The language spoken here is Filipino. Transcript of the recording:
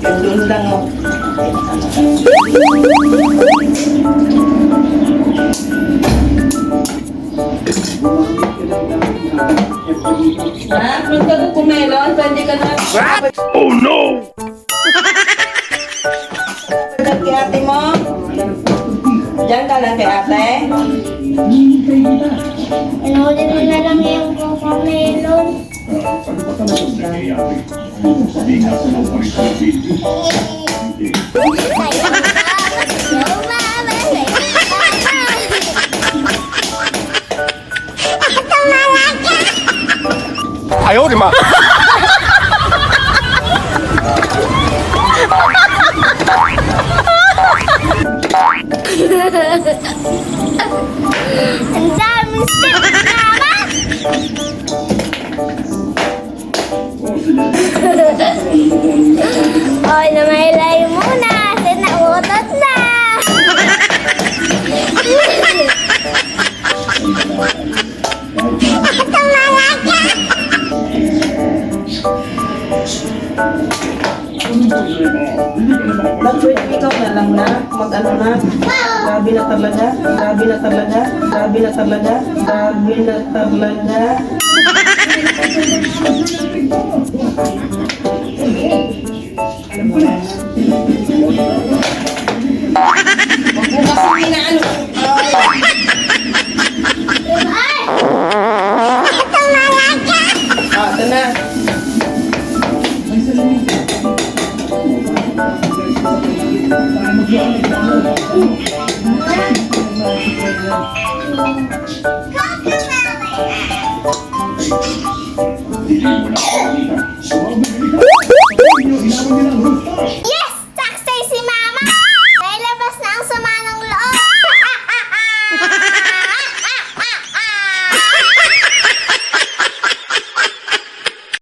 Doon lang oh. Ha? Kung ka doon kumelon, pwede ka na. What? Oh no! Pagkat kay ate mo? Diyan ka lang kay ate? Inulit mo na lang yung cocomelon. Ayaw, di ma! Ang daming step naman! Oy, namaylay muna! Sinautot na! Ba't pwede ikaw na lang na? Mag-ano na? Grabe na talaga. Grabe na talaga. Grabe na talaga. Grabe na talaga. Huwag mo kasi inaano. Ito na.